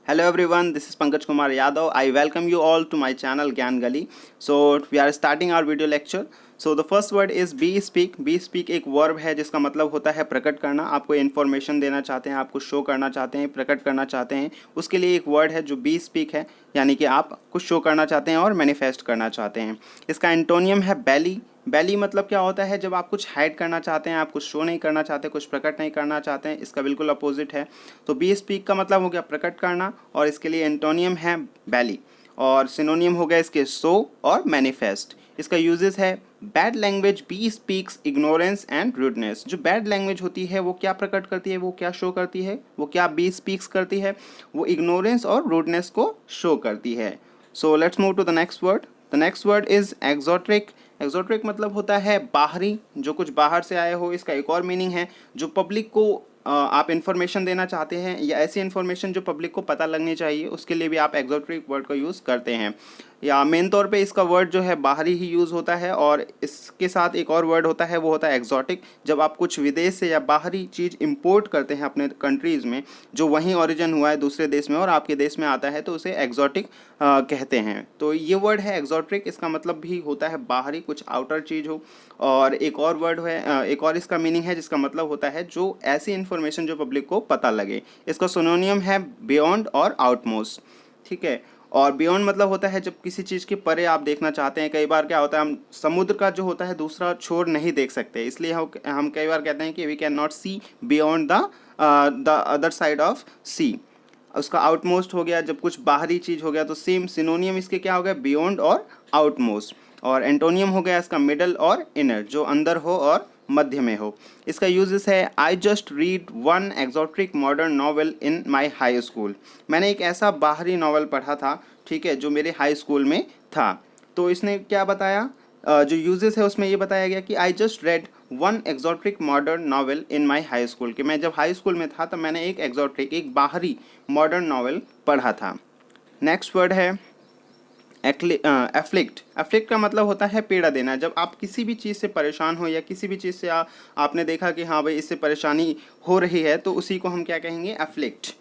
Hello everyone, this is Pankaj Kumar Yadav. I welcome you all to my channel Gyan Gali. So we are starting our video lecture. So the first word is be speak. Be speak एक verb है जिसका मतलब होता है प्रकट करना. आप कोई इन्फॉर्मेशन देना चाहते हैं, आपको शो करना चाहते हैं, प्रकट करना चाहते हैं, उसके लिए एक वर्ड है जो बी स्पीक है, यानी कि आप कुछ शो करना चाहते हैं और मैनिफेस्ट करना चाहते हैं. इसका एंटोनियम है बैली. बैली मतलब क्या होता है, जब आप कुछ हाइड करना चाहते हैं, आप कुछ शो नहीं करना चाहते, कुछ प्रकट नहीं करना चाहते हैं, इसका बिल्कुल अपोजिट है. तो बी स्पीक का मतलब हो गया प्रकट करना और इसके लिए एंटोनियम है बैली और सिनोनियम हो गया इसके शो और मैनिफेस्ट. इसका यूजेस है bad language bespeaks ignorance and rudeness. जो बैड लैंग्वेज होती है वो क्या प्रकट करती है, वो क्या शो करती है, वो क्या बी स्पीक्स करती है, वो इग्नोरेंस और रूडनेस को शो करती है. So let's move to the next word. The next word is esoteric. Esoteric मतलब होता है बाहरी, जो कुछ बाहर से आए हो. इसका एक और मीनिंग है जो पब्लिक को आप इन्फॉर्मेशन देना चाहते हैं या ऐसी इन्फॉर्मेशन जो पब्लिक को पता लगनी चाहिए, उसके लिए भी आप एक्सोट्रिक वर्ड का यूज़ करते हैं. या मेन तौर पे इसका वर्ड जो है बाहरी ही यूज़ होता है और इसके साथ एक और वर्ड होता है वो होता है एक्सोटिक. जब आप कुछ विदेश से या बाहरी चीज़ इंपोर्ट करते हैं अपने कंट्रीज़ में, जो वहीं ओरिजिन हुआ है दूसरे देश में और आपके देश में आता है, तो उसे एक्सोटिक कहते हैं. तो ये वर्ड है एक्सोट्रिक. इसका मतलब भी होता है बाहरी, कुछ आउटर चीज़ हो. और एक और वर्ड है, एक और इसका मीनिंग है जिसका मतलब होता है जो ऐसी इन्फॉर्मेशन जो पब्लिक को पता लगे. इसका सिनोनियम है बियॉन्ड और आउटमोस्ट. ठीक है. और बियॉन्ड मतलब होता है जब किसी चीज़ के परे आप देखना चाहते हैं. कई बार क्या होता है, हम समुद्र का जो होता है दूसरा छोर नहीं देख सकते, इसलिए हम कई बार कहते हैं कि we can not see beyond the other side of sea. उसका आउटमोस्ट हो गया जब कुछ बाहरी चीज़ हो गया. तो सेम सिनोनियम इसके क्या हो गया, बियॉन्ड और आउटमोस्ट. और एंटोनियम हो गया इसका मिडल और इनर, जो अंदर हो और मध्य में हो. इसका यूजेस है I just read one esoteric modern novel in my high school. मैंने एक ऐसा बाहरी नॉवल पढ़ा था, ठीक है, जो मेरे हाई स्कूल में था. तो इसने क्या बताया, जो यूजेस है उसमें ये बताया गया कि I just read one esoteric modern novel in my high school, कि मैं जब हाई स्कूल में था तब मैंने एक एक्सोट्रिक, एक बाहरी मॉडर्न नॉवल पढ़ा था. नेक्स्ट वर्ड है एफ्लिक्ट. एफ्लिक्ट का मतलब होता है पीड़ा देना. जब आप किसी भी चीज़ से परेशान हो या किसी भी चीज़ से आपने देखा कि हाँ भाई इससे परेशानी हो रही है, तो उसी को हम क्या कहेंगे, एफ्लिक्ट.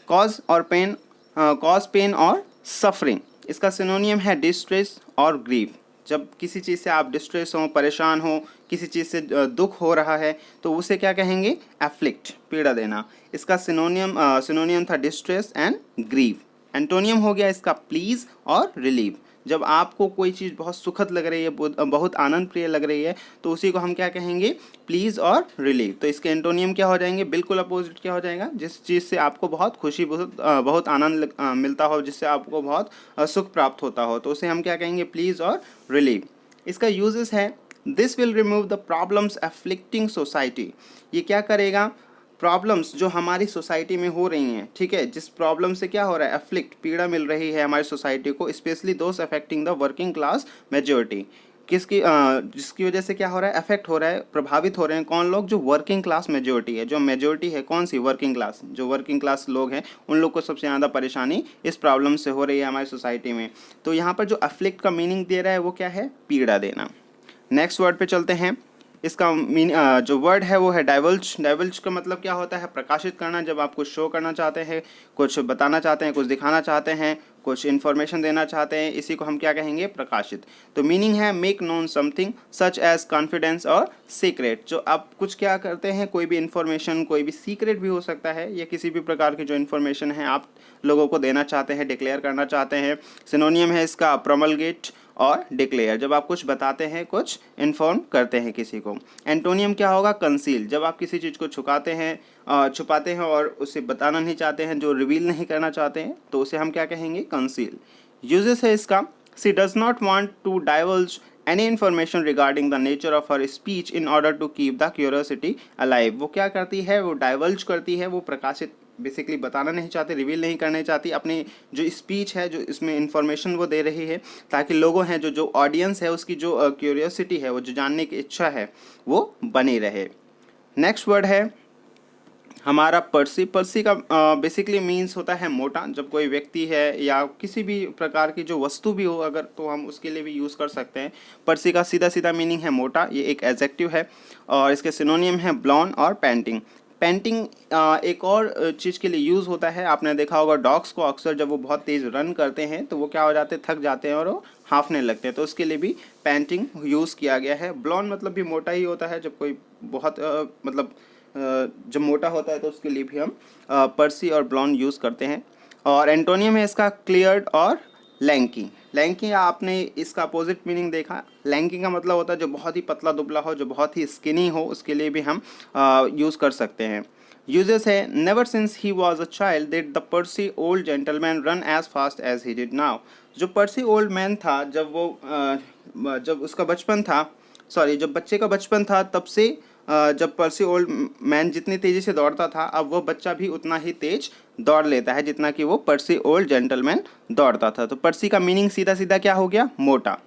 कॉज और पेन, कॉज पेन और सफरिंग. इसका सिनोनियम है डिस्ट्रेस और ग्रीव. जब किसी चीज़ से आप डिस्ट्रेस हो, परेशान हो, किसी चीज़ से दुख हो रहा है, तो उसे क्या कहेंगे, एफ्लिक्ट, पीड़ा देना. इसका सिनोनियम था डिस्ट्रेस एंड ग्रीव. एंटोनियम हो गया इसका प्लीज़ और रिलीव. जब आपको कोई चीज़ बहुत सुखद लग रही है, बहुत आनंद प्रिय लग रही है, तो उसी को हम क्या कहेंगे, प्लीज़ और रिलीव. तो इसके एंटोनियम क्या हो जाएंगे, बिल्कुल अपोजिट क्या हो जाएगा, जिस चीज़ से आपको बहुत खुशी, बहुत आनंद मिलता हो, जिससे आपको बहुत सुख प्राप्त होता हो, तो उसे हम क्या कहेंगे, प्लीज़ और रिलीव. इसका यूजेस है this will remove the problems afflicting society. ये क्या करेगा, प्रॉब्लम्स जो हमारी सोसाइटी में हो रही हैं, ठीक है, जिस प्रॉब्लम से क्या हो रहा है, एफ्लिक्ट, पीड़ा मिल रही है हमारी सोसाइटी को, specially those affecting the working class majority. जिसकी वजह से क्या हो रहा है, अफेक्ट हो रहा है, प्रभावित हो रहे हैं कौन लोग, जो वर्किंग क्लास मेजोरिटी है. जो मेजोरिटी है कौन सी, वर्किंग क्लास. जो वर्किंग क्लास लोग हैं उन लोग को सबसे ज़्यादा परेशानी इस प्रॉब्लम से हो रही है हमारी सोसाइटी में. तो यहाँ पर जो अफ्लिक्ट का मीनिंग दे रहा है वो क्या है, पीड़ा देना. नेक्स्ट वर्ड पे चलते हैं. इसका जो वर्ड है वो है डाइवल्ज. डाइवल्ज का मतलब क्या होता है, प्रकाशित करना. जब आप कुछ शो करना चाहते हैं, कुछ बताना चाहते हैं, कुछ दिखाना चाहते हैं, कुछ इन्फॉर्मेशन देना चाहते हैं, इसी को हम क्या कहेंगे, प्रकाशित. तो मीनिंग है make known something such as confidence और सीक्रेट. जो आप कुछ क्या करते हैं, कोई भी इन्फॉर्मेशन, कोई भी सीक्रेट भी हो सकता है, या किसी भी प्रकार की जो इन्फॉर्मेशन है आप लोगों को देना चाहते हैं, डिक्लेयर करना चाहते हैं. सिनोनियम है इसका प्रोमलगेट और डिक्लेयर. जब आप कुछ बताते हैं, कुछ इन्फॉर्म करते हैं किसी को. एंटोनियम क्या होगा, कंसील. जब आप किसी चीज़ को छुपाते हैं और उसे बताना नहीं चाहते हैं, जो रिवील नहीं करना चाहते हैं, तो उसे हम क्या कहेंगे, कंसील. यूजेस है इसका she does not want to divulge any information regarding the nature of her speech in order to keep the curiosity alive. वो क्या करती है, वो डाइवल्ज करती है, वो प्रकाशित, बेसिकली बताना नहीं चाहती, रिवील नहीं करना चाहती अपनी जो स्पीच है, जो इसमें इंफॉर्मेशन वो दे रही है, ताकि लोगों हैं, जो ऑडियंस है, उसकी जो क्यूरियोसिटी है, वो जो जानने की इच्छा है, वो बनी रहे. नेक्स्ट वर्ड है हमारा पर्सी. पर्सी का बेसिकली मीन्स होता है मोटा. जब कोई व्यक्ति है या किसी भी प्रकार की जो वस्तु भी हो अगर, तो हम उसके लिए भी यूज़ कर सकते हैं. पर्सी का सीधा सीधा मीनिंग है मोटा. ये एक एडजेक्टिव है और इसके सिनोनियम है ब्लॉन और पैंटिंग. पेंटिंग एक और चीज़ के लिए यूज़ होता है। आपने देखा होगा डॉग्स को अक्सर जब वो बहुत तेज़ रन करते हैं तो वो क्या हो जाते हैं, थक जाते हैं और वो हाँफने लगते हैं, तो उसके लिए भी पेंटिंग यूज़ किया गया है। ब्लॉन्ड मतलब भी मोटा ही होता है, जब कोई बहुत मतलब जब मोटा होता है तो उसके लिए भी हम पर्सी और ब्लॉन्ड यूज़ करते हैं। और एंटोनियम है इसका क्लियर्ड और लैंकी। लैंकी आपने इसका अपोजिट मीनिंग देखा। लैंकी का मतलब होता है जो बहुत ही पतला दुबला हो, जो बहुत ही स्किनी हो, उसके लिए भी हम यूज़ कर सकते हैं। यूजेस है, never since he was a child did the pursy old gentleman run as fast as he did now. जो पर्सी ओल्ड मैन था, जब उसका बचपन था, सॉरी जब बच्चे का बचपन था, तब से जब पर्सी ओल्ड मैन जितनी तेज़ी से दौड़ता था, अब वो बच्चा भी उतना ही तेज दौड़ लेता है जितना कि वो पर्सी ओल्ड जेंटलमैन दौड़ता था। तो पर्सी का मीनिंग सीधा सीधा क्या हो गया, मोटा।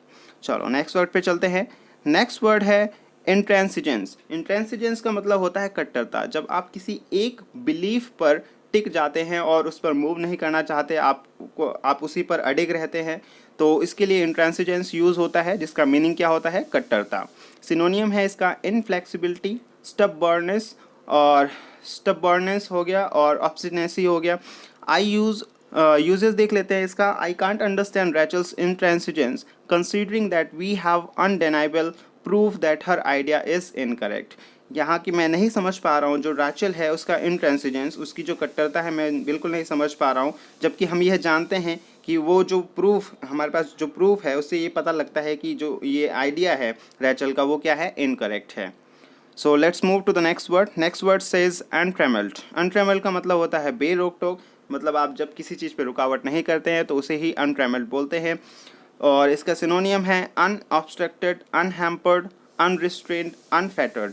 चलो नेक्स्ट वर्ड पे चलते हैं। नेक्स्ट वर्ड है इंट्रांसिजेंस। इंट्रांसिजेंस का मतलब होता है कट्टरता। जब आप किसी एक बिलीफ पर टिक जाते हैं और उस पर मूव नहीं करना चाहते, आप उसी पर अडिग रहते हैं, तो इसके लिए इंट्रांसिजेंस यूज़ होता है, जिसका मीनिंग क्या होता है, कट्टरता। सिनोनियम है इसका इनफ्लेक्सिबिलिटी, स्टबबर्नेस, और स्टबबर्नेस हो गया और ऑब्स्टिनेसी हो गया। आई यूजेस देख लेते हैं इसका। I can't understand Rachel's intransigence considering that we have undeniable proof that her idea is incorrect. यहाँ की मैं नहीं समझ पा रहा हूँ, जो रैचल है उसका इंट्रांसिजेंस, उसकी जो कट्टरता है, मैं बिल्कुल नहीं समझ पा रहा हूँ, जबकि हम यह जानते हैं कि वो जो प्रूफ हमारे पास जो प्रूफ है उससे ये पता लगता है कि जो ये आइडिया है रैचल का वो क्या है, इनकरेक्ट है। So let's move to the next word. Next word says untrammelled. Untrammelled का मतलब होता है बेरोक टोक, मतलब आप जब किसी चीज़ पे रुकावट नहीं करते हैं तो उसे ही अनट्रेमल्ड बोलते हैं। और इसका सिनोनियम है अनऑब्स्ट्रक्टेड, अनहैम्पर्ड, अनरिस्ट्रेन्ड, अनफेटर्ड।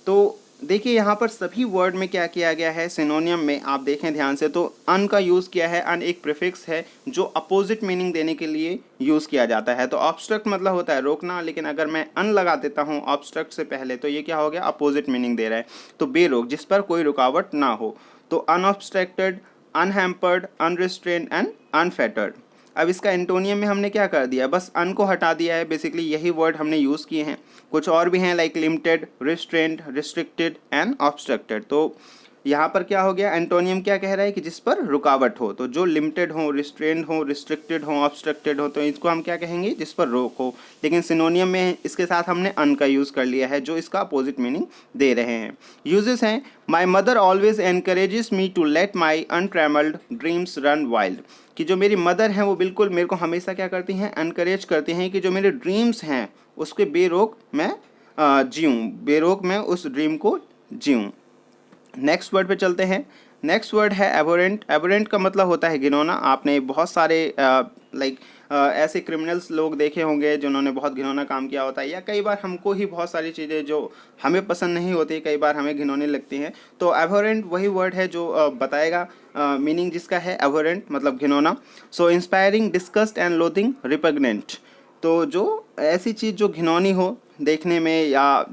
तो देखिए यहाँ पर सभी वर्ड में क्या किया गया है, सिनोनियम में आप देखें ध्यान से तो अन का यूज़ किया है। अन एक प्रीफिक्स है जो अपोजिट मीनिंग देने के लिए यूज़ किया जाता है। तो ऑब्स्ट्रक्ट मतलब होता है रोकना, लेकिन अगर मैं अन लगा देता हूँ ऑब्स्ट्रक्ट से पहले तो ये क्या हो गया, अपोजिट मीनिंग दे रहा है। तो बेरोक, जिस पर कोई रुकावट ना हो। तो अनऑब्स्ट्रक्टेड, अनहैम्पर्ड, अनरिस्ट्रेन्ड एंड अनफेटर्ड। अब इसका एंटोनियम में हमने क्या कर दिया, बस अन को हटा दिया है। बेसिकली यही वर्ड हमने यूज़ किए हैं। कुछ और भी हैं like limited, restrained, restricted and obstructed. तो यहाँ पर क्या हो गया, एंटोनियम क्या कह रहा है कि जिस पर रुकावट हो। तो जो लिमिटेड हो, रिस्ट्रेंड हो, रिस्ट्रिक्टेड हो, ऑब्स्ट्रक्टेड हो, तो इसको हम क्या कहेंगे, जिस पर रोक हो। लेकिन सिनोनियम में इसके साथ हमने अन का यूज़ कर लिया है जो इसका अपोजिट मीनिंग दे रहे हैं। यूजेस हैं, my mother always encourages me to let my untrammelled dreams run wild. कि जो मेरी मदर हैं वो बिल्कुल मेरे को हमेशा क्या करती हैं, एनकरेज करती हैं कि जो मेरे ड्रीम्स हैं उसके बेरोक मैं जीऊँ, बेरोक मैं उस ड्रीम को जीऊँ। नेक्स्ट वर्ड पे चलते हैं। नेक्स्ट वर्ड है एबोरेंट। एबोरेंट का मतलब होता है घिनौना। आपने बहुत सारे ऐसे क्रिमिनल्स लोग देखे होंगे जिन्होंने बहुत घिनौना काम किया होता है, या कई बार हमको ही बहुत सारी चीज़ें जो हमें पसंद नहीं होती कई बार हमें घिनौनी लगती हैं। तो एबोरेंट वही वर्ड है जो बताएगा मीनिंग जिसका है एबोरेंट मतलब घिनौना। So inspiring, disgust and loathing, repugnant. तो जो ऐसी चीज़ जो घिनौनी हो देखने में, या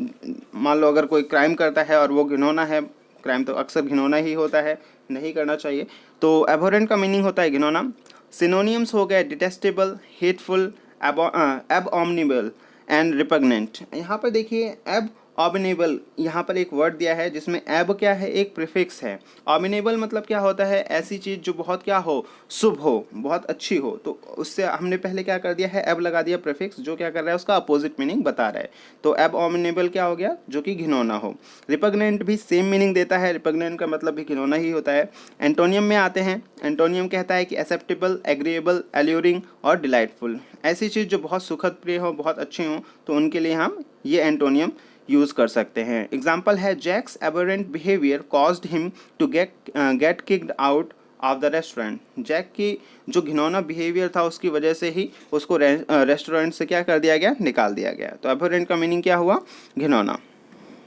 मान लो अगर कोई क्राइम करता है और वो घिनौना है, क्राइम तो अक्सर घिनौना ही होता है, नहीं करना चाहिए। तो एबोरेंट का मीनिंग होता है घिनौना। सिनोनियम्स हो गए डिटेस्टेबल, हेटफुल, एबऑमिनेबल एंड रिपग्नेंट। यहाँ पर देखिए एबऑमिनेबल, यहाँ पर एक वर्ड दिया है जिसमें एब क्या है, एक प्रीफिक्स है। ऑमिनेबल मतलब क्या होता है, ऐसी चीज़ जो बहुत क्या हो, शुभ हो, बहुत अच्छी हो। तो उससे हमने पहले क्या कर दिया है, एब लगा दिया प्रीफिक्स, जो क्या कर रहा है उसका अपोजिट मीनिंग बता रहा है। तो एबऑमिनेबल क्या हो गया, जो कि घिनौना हो। रिपग्नेंट भी सेम मीनिंग देता है, रिपग्नेंट का मतलब भी घिनौना ही होता है। एंटोनियम में आते हैं। एंटोनियम कहता है कि एक्सेप्टेबल, एग्रीएबल, एल्यूरिंग और डिलाइटफुल। ऐसी चीज़ जो बहुत सुखद प्रिय हो, बहुत अच्छी हो, तो उनके लिए हम ये एंटोनियम यूज़ कर सकते हैं। एग्जाम्पल है, Jack's aberrant behaviour caused him to get kicked out of the restaurant. Jack की जो घिनौना बिहेवियर था उसकी वजह से ही उसको रेस्टोरेंट से क्या कर दिया गया, निकाल दिया गया। तो एबरेंट का मीनिंग क्या हुआ, घिनौना।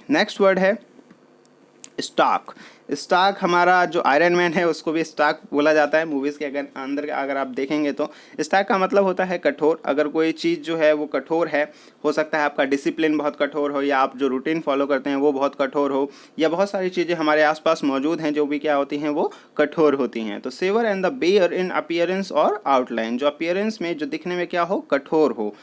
नेक्स्ट वर्ड है स्टार्क। स्टार्क हमारा जो आयरन मैन है उसको भी स्टार्क बोला जाता है मूवीज़ के अंदर अगर आप देखेंगे तो। स्टार्क का मतलब होता है कठोर। अगर कोई चीज़ जो है वो कठोर है, हो सकता है आपका डिसिप्लिन बहुत कठोर हो, या आप जो रूटीन फॉलो करते हैं वो बहुत कठोर हो, या बहुत सारी चीज़ें हमारे आसपास मौजूद हैं जो भी क्या होती हैं वो कठोर होती हैं। तो severe and the bare in appearance और आउटलाइन, जो अपीयरेंस में, जो दिखने में क्या हो, कठोर हो।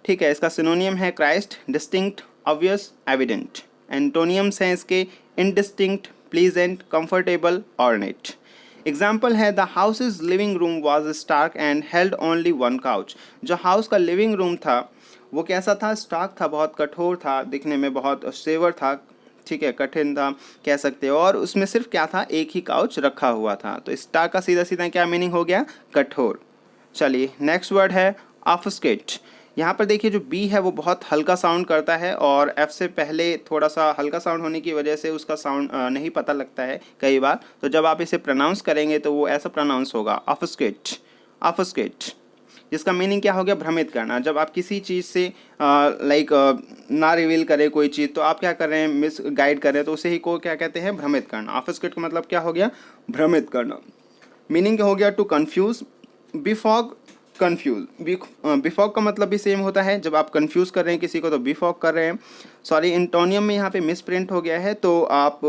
ठीक है, इसका सिनोनियम है crisp, distinct, obvious, evident. Antonyms हैं इसके इनडिस्टिंक्ट, प्लीजेंट, कंफर्टेबल और नीट। एग्जाम्पल है the house is living room was stark and held only one couch. जो हाउस का लिविंग रूम था वो कैसा था? स्टार्क था, बहुत कठोर था, दिखने में बहुत सेवर था, ठीक है, कठिन था कह सकते हो, और उसमें सिर्फ क्या था? एक ही काउच रखा हुआ था। तो स्टार्क का सीधा सीधा क्या मीनिंग हो गया? कठोर। चलिए नेक्स्ट वर्ड है ऑफस्केट। यहाँ पर देखिए जो बी है वो बहुत हल्का साउंड करता है और एफ से पहले थोड़ा सा हल्का साउंड होने की वजह से उसका साउंड नहीं पता लगता है कई बार। तो जब आप इसे प्रोनाउंस करेंगे तो वो ऐसा प्रोनाउंस होगा ऑफस्केट, ऑफस्केट, जिसका मीनिंग क्या हो गया? भ्रमित करना। जब आप किसी चीज़ से ना रिवील करें कोई चीज़ तो आप क्या कर रहे हैं? मिस गाइड कर रहे हैं, तो उसे ही को क्या कहते हैं? भ्रमित करना। ऑफस्केट का मतलब क्या हो गया? भ्रमित करना। मीनिंग क्या हो गया? To confuse, befog, confuse. Befog का मतलब भी सेम होता है, जब आप कंफ्यूज कर रहे हैं किसी को तो बिफॉग कर रहे हैं। सॉरी, एंटोनियम में यहाँ पे मिस प्रिंट हो गया है, तो आप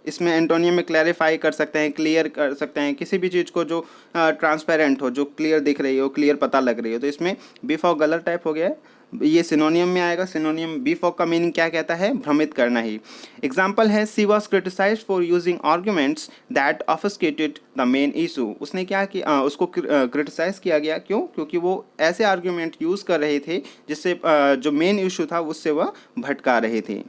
इसमें एंटोनियम में क्लैरिफाई कर सकते हैं, क्लियर कर सकते हैं किसी भी चीज़ को जो ट्रांसपेरेंट हो, जो क्लियर दिख रही हो, क्लियर पता लग रही हो। तो इसमें बिफॉग गलत टाइप हो गया है, ये सिनोनियम में आएगा। सिनोनियम बिफॉग का मीनिंग क्या कहता है? भ्रमित करना ही। एग्जाम्पल है she was criticised for using arguments that obfuscated the main issue. उसने क्या किया? उसको क्रिटिसाइज किया गया, क्यों? क्योंकि वो ऐसे आर्ग्यूमेंट यूज़ कर रहे थे जिससे जो मेन इशू था उससे वह भटका रहे थे।